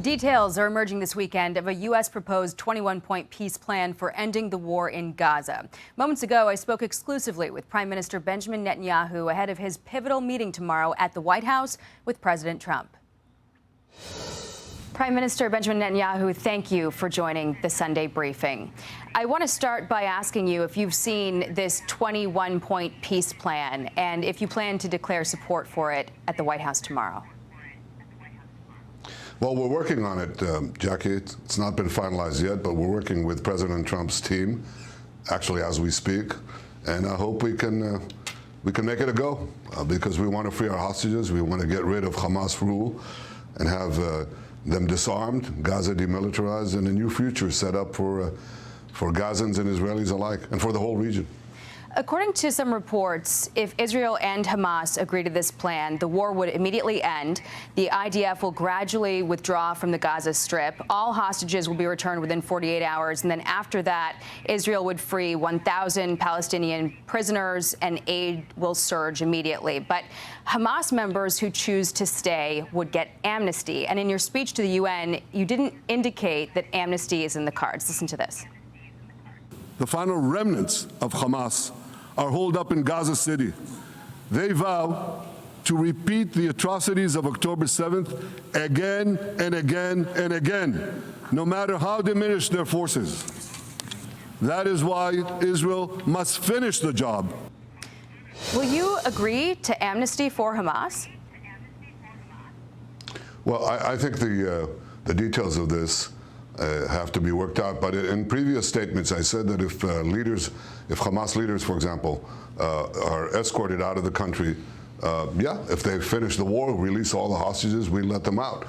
Details are emerging this weekend of a U.S. proposed 21-point peace plan for ending the war in Gaza. Moments ago, I spoke exclusively with Prime Minister Benjamin Netanyahu ahead of his pivotal meeting tomorrow at the White House with President Trump. Prime Minister Benjamin Netanyahu, thank you for joining the Sunday briefing. I want to start by asking you if you've seen this 21-point peace plan and if you plan to declare support for it at the White House tomorrow. Well, we're working on it, Jackie. It's not been finalized yet, but we're working with President Trump's team, actually as we speak, and I hope we can make it a go because we want to free our hostages. We want to get rid of Hamas rule and have them disarmed, Gaza demilitarized, and a new future set up for Gazans and Israelis alike, and for the whole region. According to some reports, if Israel and Hamas agree to this plan, the war would immediately end. The IDF will gradually withdraw from the Gaza Strip. All hostages will be returned within 48 hours. And then after that, Israel would free 1,000 Palestinian prisoners and aid will surge immediately. But Hamas members who choose to stay would get amnesty. And in your speech to the UN, you didn't indicate that amnesty is in the cards. Listen to this. The final remnants of Hamas are holed up in Gaza City. They vow to repeat the atrocities of October 7th again and again and again, no matter how diminished their forces. That is why Israel must finish the job. Will you agree to amnesty for Hamas? Well, I think the details of this have to be worked out. But in previous statements, I said that if Hamas leaders, for example, are escorted out of the country, if they finish the war, release all the hostages, we let them out.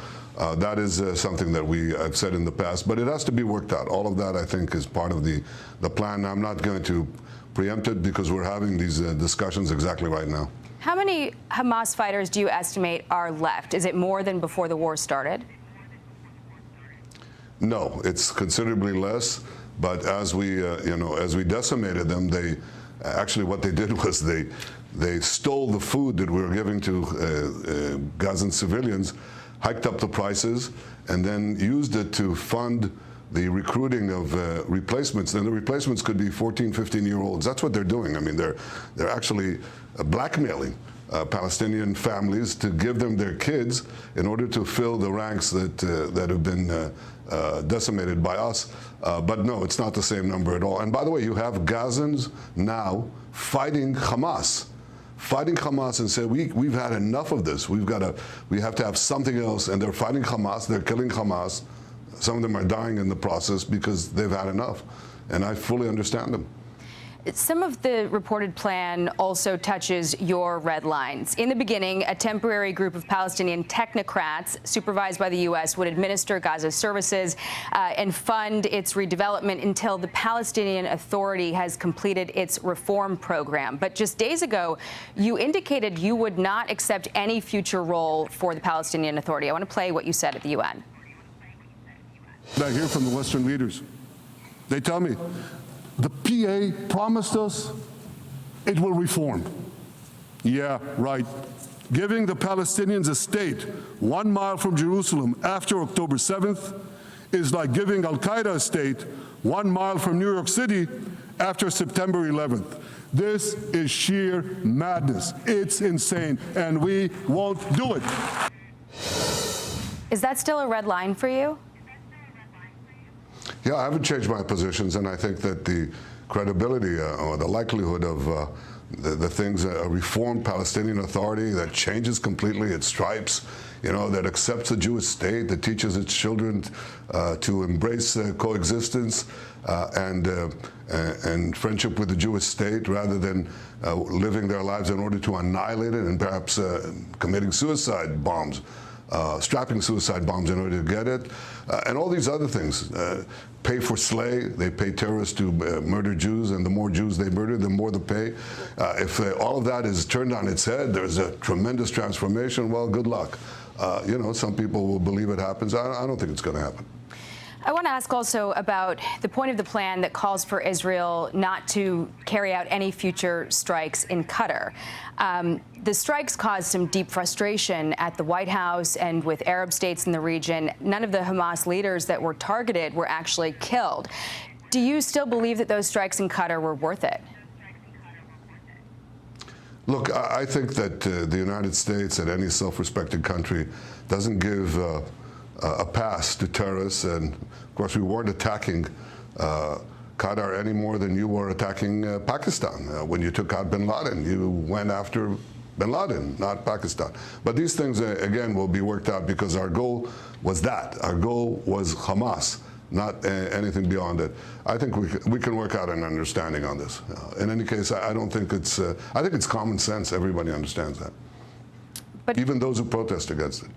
That is something that I've said in the past, but it has to be worked out. All of that, I think, is part of the plan. I'm not going to preempt it because we're having these discussions exactly right now. How many Hamas fighters do you estimate are left? Is it more than before the war started? No, it's considerably less. But as we decimated them, what they did was they stole the food that we were giving to Gazan civilians, hiked up the prices, and then used it to fund the recruiting of replacements. And the replacements could be 14, 15-year-olds. That's what they're doing. I mean, they're actually blackmailing Palestinian families to give them their kids in order to fill the ranks that have been decimated by us. But no, it's not the same number at all. And by the way, you have Gazans now fighting Hamas and say, we've had enough of this. We have to have something else. And they're fighting Hamas. They're killing Hamas. Some of them are dying in the process because they've had enough. And I fully understand them. Some of the reported plan also touches your red lines. In the beginning, a temporary group of Palestinian technocrats supervised by the U.S. would administer Gaza's services and fund its redevelopment until the Palestinian Authority has completed its reform program. But just days ago, you indicated you would not accept any future role for the Palestinian Authority. I want to play what you said at the UN. I hear from the Western leaders. They tell me, the PA promised us it will reform. Yeah, right. Giving the Palestinians a state 1 mile from Jerusalem after October 7th is like giving Al-Qaeda a state 1 mile from New York City after September 11th. This is sheer madness. It's insane, and we won't do it. Is that still a red line for you? Yeah, I haven't changed my positions, and I think that the credibility or the likelihood of the things, a reformed Palestinian Authority that changes completely its stripes, that accepts a Jewish state, that teaches its children to embrace coexistence and friendship with the Jewish state rather than living their lives in order to annihilate it and perhaps committing suicide bombs. Strapping suicide bombs in order to get it, and all these other things. Pay for slay, they pay terrorists to murder Jews, and the more Jews they murder, the more they pay. If all of that is turned on its head, there's a tremendous transformation. Well, good luck. Some people will believe it happens. I don't think it's going to happen. I want to ask also about the point of the plan that calls for Israel not to carry out any future strikes in Qatar. The strikes caused some deep frustration at the White House and with Arab states in the region. None of the Hamas leaders that were targeted were actually killed. Do you still believe that those strikes in Qatar were worth it? Look, I think that the United States and any self-respecting country doesn't give a pass to terrorists. And of course, we weren't attacking Qatar any more than you were attacking Pakistan. When you took out bin Laden, you went after bin Laden, not Pakistan. But these things, again, will be worked out because our goal was that. Our goal was Hamas, not anything beyond it. I think we can work out an understanding on this. In any case, I don't think it's, I think it's common sense. Everybody understands that. But even those who protest against it.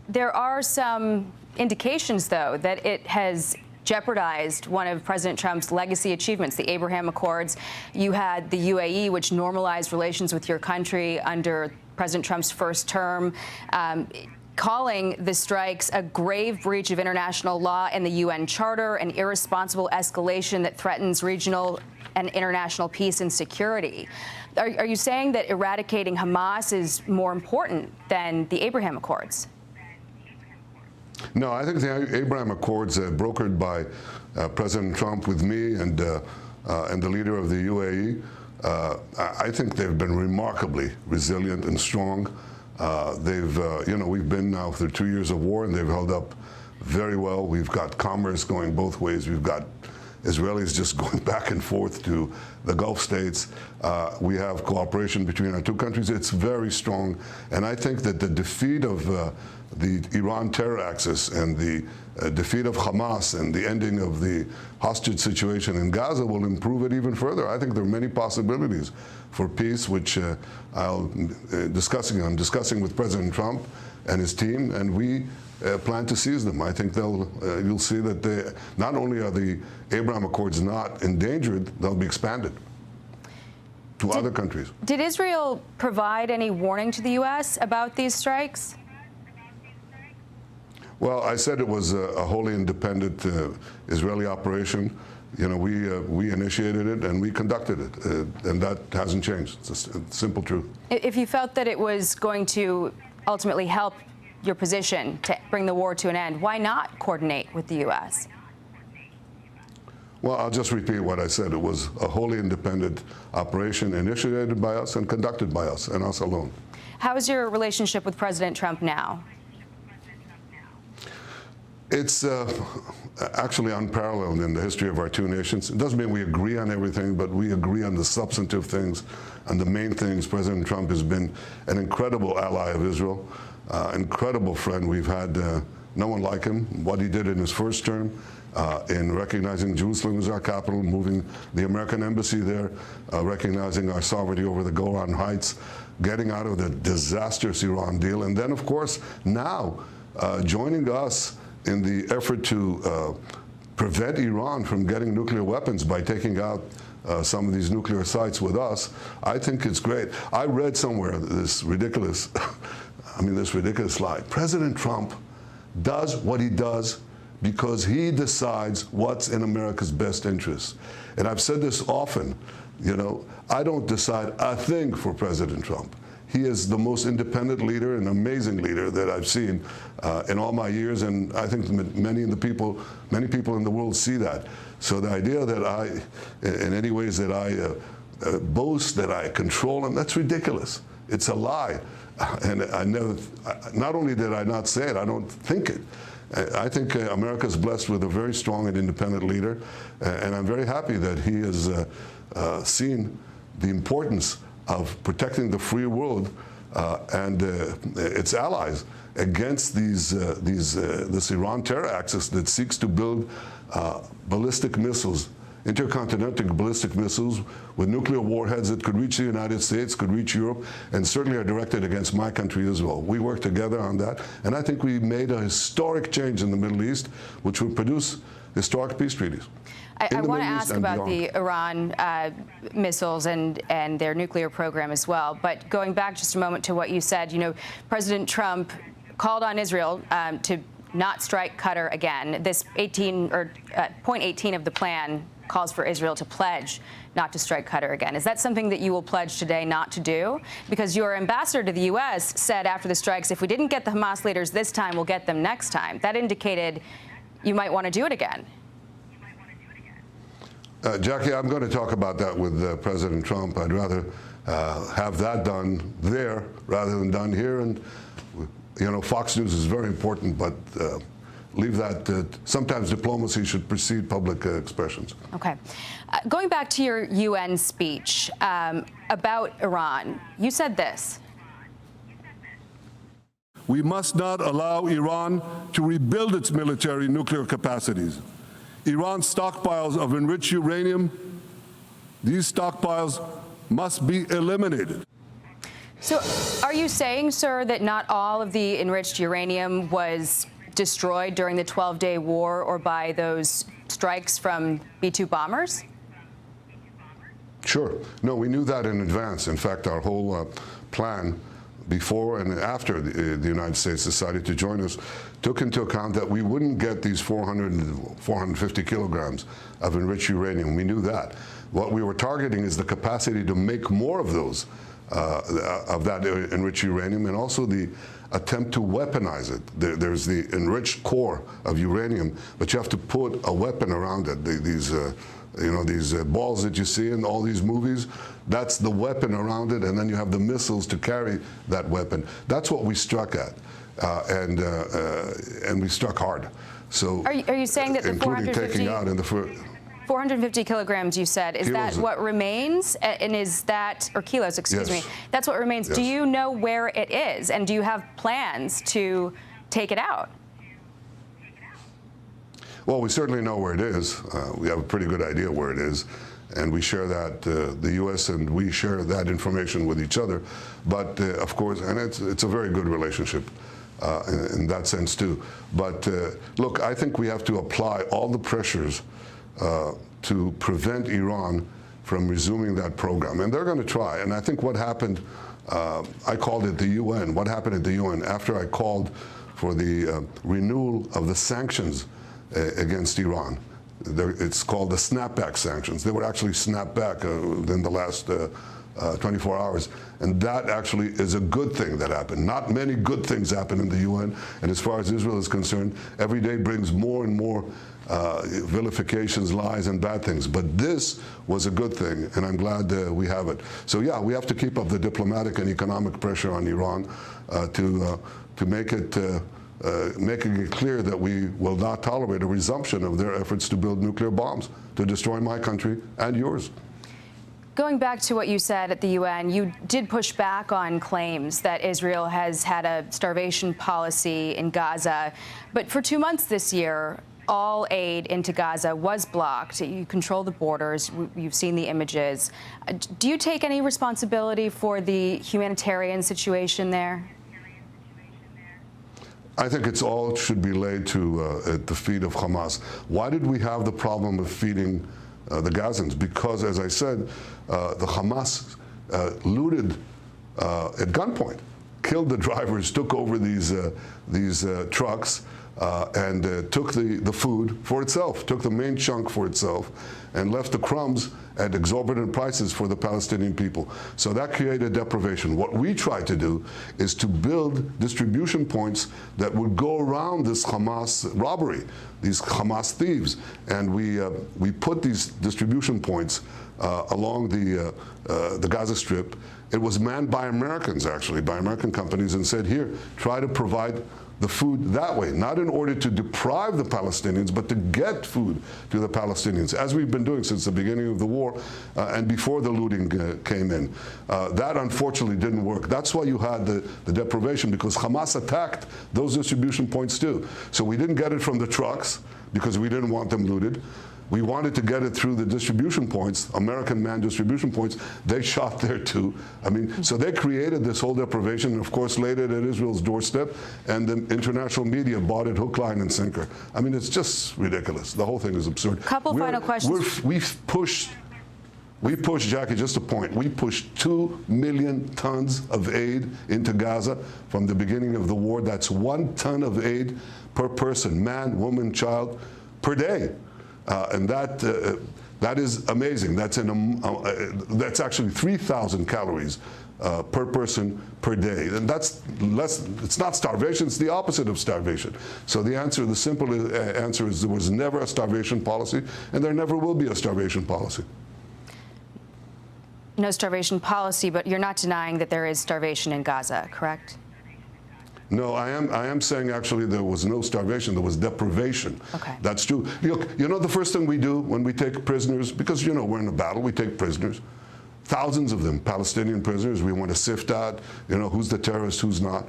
There are some indications, though, that it has jeopardized one of President Trump's legacy achievements, the Abraham Accords. You had the UAE, which normalized relations with your country under President Trump's first term, calling the strikes a grave breach of international law and the UN Charter, an irresponsible escalation that threatens regional and international peace and security. Are you saying that eradicating Hamas is more important than the Abraham Accords? No, I think the Abraham Accords brokered by President Trump with me and the leader of the UAE, I think they've been remarkably resilient and strong. We've been now through 2 years of war, and they've held up very well. We've got commerce going both ways. We've got Israelis just going back and forth to the Gulf states. We have cooperation between our two countries. It's very strong. And I think that the defeat of the Iran terror axis and the defeat of Hamas and the ending of the hostage situation in Gaza will improve it even further. I think there are many possibilities for peace, which I'm discussing with President Trump and his team, and we plan to seize them. I think you'll see that not only are the Abraham Accords not endangered, they'll be expanded to other countries. Did Israel provide any warning to the U.S. about these strikes? Well, I said it was a wholly independent Israeli operation. You know, we initiated it and we conducted it, and that hasn't changed. It's a simple truth. If you felt that it was going to ultimately help your position to bring the war to an end, why not coordinate with the U.S.? Well, I'll just repeat what I said. It was a wholly independent operation initiated by us and conducted by us, and us alone. How is your relationship with President Trump now? It's actually unparalleled in the history of our two nations. It doesn't mean we agree on everything, but we agree on the substantive things and the main things. President Trump has been an incredible ally of Israel, incredible friend. We've had no one like him. What he did in his first term in recognizing Jerusalem as our capital, moving the American embassy there, recognizing our sovereignty over the Golan Heights, getting out of the disastrous Iran deal, and then, of course, now joining us in the effort to prevent Iran from getting nuclear weapons by taking out some of these nuclear sites with us. I think it's great. I read somewhere this ridiculous, this ridiculous lie. President Trump does what he does because he decides what's in America's best interest. And I've said this often, I don't decide a thing for President Trump. He is the most independent leader, an amazing leader that I've seen in all my years, and I think many people in the world see that. So the idea that in any ways that I boast, that I control him, that's ridiculous. It's a lie. And not only did I not say it, I don't think it. I think America is blessed with a very strong and independent leader, and I'm very happy that he has seen the importance of protecting the free world and its allies against this Iran terror axis that seeks to build ballistic missiles, intercontinental ballistic missiles with nuclear warheads that could reach the United States, could reach Europe, and certainly are directed against my country, Israel. We work together on that, and I think we made a historic change in the Middle East, which will produce historic peace treaties. I want to ask about the Iran missiles and their nuclear program as well. But going back just a moment to what you said, President Trump called on Israel to not strike Qatar again. This point 18 of the plan calls for Israel to pledge not to strike Qatar again. Is that something that you will pledge today not to do? Because your ambassador to the U.S. said after the strikes, if we didn't get the Hamas leaders this time, we'll get them next time. That indicated you might want to do it again. Jackie, I'm going to talk about that with President Trump. I'd rather have that done there rather than done here. And, you know, Fox News is very important, but leave that. Sometimes diplomacy should precede public expressions. Okay. Going back to your UN speech about Iran, you said this. We must not allow Iran to rebuild its military nuclear capacities. Iran's stockpiles of enriched uranium, these stockpiles must be eliminated. So are you saying, sir, that not all of the enriched uranium was destroyed during the 12-day war or by those strikes from B-2 bombers? Sure. No, we knew that in advance. In fact, our whole plan before and after the United States decided to join us took into account that we wouldn't get these 450 kilograms of enriched uranium. We knew that. What we were targeting is the capacity to make more of those, of that enriched uranium, and also the attempt to weaponize it. There's the enriched core of uranium, but you have to put a weapon around it. These balls that you see in all these movies, that's the weapon around it, and then you have the missiles to carry that weapon. That's what we struck at, and we struck hard. So, are you saying that the including taking out in the 450 kilograms, you said, is that what remains? And is that, or kilos, excuse me, that's what remains. Yes. Do you know where it is? And do you have plans to take it out? Well, we certainly know where it is. We have a pretty good idea where it is. And we share that, the U.S. and we share that information with each other. But of course, and it's a very good relationship in that sense too. But look, I think we have to apply all the pressures to prevent Iran from resuming that program. And they're going to try. And I think what happened, I called it the UN. What happened at the UN after I called for the renewal of the sanctions against Iran? It's called the snapback sanctions. They were actually snapped back in the last 24 hours. And that actually is a good thing that happened. Not many good things happen in the UN. And as far as Israel is concerned, every day brings more and more vilifications, lies, and bad things. But this was a good thing, and I'm glad we have it. So yeah, we have to keep up the diplomatic and economic pressure on Iran to make it making it clear that we will not tolerate a resumption of their efforts to build nuclear bombs to destroy my country and yours. Going back to what you said at the UN, you did push back on claims that Israel has had a starvation policy in Gaza. But for 2 months this year, all aid into Gaza was blocked. You control the borders. You've seen the images. Do you take any responsibility for the humanitarian situation there? I think it's all should be laid at the feet of Hamas. Why did we have the problem of feeding the Gazans? Because, as I said, the Hamas looted at gunpoint, killed the drivers, took over these trucks, and took the food for itself, took the main chunk for itself, and left the crumbs at exorbitant prices for the Palestinian people. So that created deprivation. What we tried to do is to build distribution points that would go around this Hamas robbery, these Hamas thieves. And we put these distribution points along the Gaza Strip. It was manned by Americans, actually, by American companies, and said, here, try to provide the food that way, not in order to deprive the Palestinians, but to get food to the Palestinians, as we've been doing since the beginning of the war and before the looting came in. That, unfortunately, didn't work. That's why you had the deprivation, because Hamas attacked those distribution points too. So we didn't get it from the trucks because we didn't want them looted. We wanted to get it through the distribution points, American manned distribution points. They shot there too. I mean, so they created this whole deprivation, and of course laid it at Israel's doorstep, and the international media bought it hook, line, and sinker. I mean, it's just ridiculous. The whole thing is absurd. Couple final questions. We pushed, Jackie, just a point, we pushed 2 million tons of aid into Gaza from the beginning of the war. That's 1 ton of aid per person, man, woman, child, per day. And that is amazing. That's actually 3,000 calories per person per day. And that's less, it's not starvation, it's the opposite of starvation. So the simple answer is there was never a starvation policy, and there never will be a starvation policy. No starvation policy, but you're not denying that there is starvation in Gaza, correct? No, I am saying actually there was no starvation, there was deprivation. Okay. That's true. Look, you know the first thing we do when we take prisoners, because you know we're in a battle, we take prisoners. Thousands of them, Palestinian prisoners. We want to sift out, you know, who's the terrorist, who's not.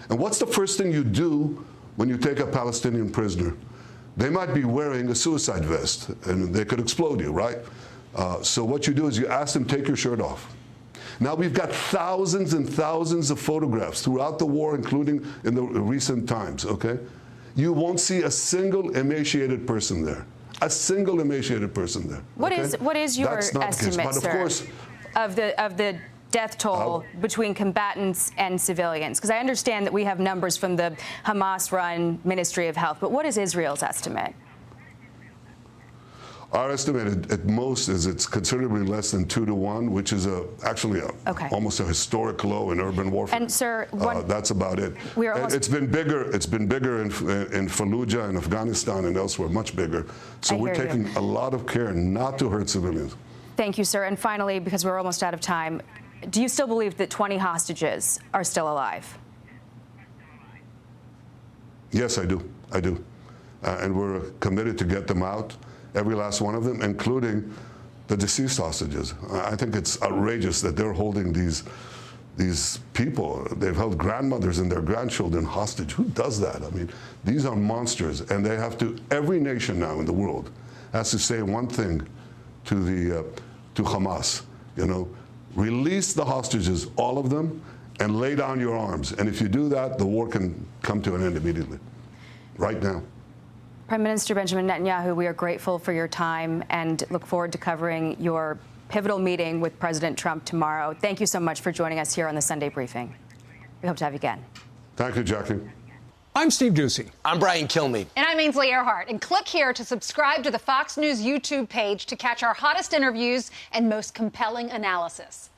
And what's the first thing you do when you take a Palestinian prisoner? They might be wearing a suicide vest, and they could explode you, right? So what you do is you ask them, take your shirt off. Now we've got thousands and thousands of photographs throughout the war, including in the recent times, okay? You won't see a single emaciated person there. A single emaciated person there. What is your estimate, but of course, of the death toll between combatants and civilians? Because I understand that we have numbers from the Hamas-run Ministry of Health, but what is Israel's estimate? Our estimate at most is it's considerably less than 2 to 1, which is actually almost a historic low in urban warfare. And sir, that's about it. It's been bigger. It's been bigger in Fallujah and Afghanistan and elsewhere, much bigger. So we're taking a lot of care not to hurt civilians. Thank you, sir. And finally, because we're almost out of time, do you still believe that 20 hostages are still alive? Yes, I do. I do. And we're committed to get them out. Every last one of them, including the deceased hostages. I think it's outrageous that they're holding these people. They've held grandmothers and their grandchildren hostage. Who does that? I mean, these are monsters, and they have to. Every nation now in the world has to say one thing to Hamas. You know, release the hostages, all of them, and lay down your arms. And if you do that, the war can come to an end immediately, right now. Prime Minister Benjamin Netanyahu, we are grateful for your time and look forward to covering your pivotal meeting with President Trump tomorrow. Thank you so much for joining us here on the Sunday Briefing. We hope to have you again. Thank you, Jackie. I'm Steve Doocy. I'm Brian Kilmeade. And I'm Ainsley Earhart. And click here to subscribe to the Fox News YouTube page to catch our hottest interviews and most compelling analysis.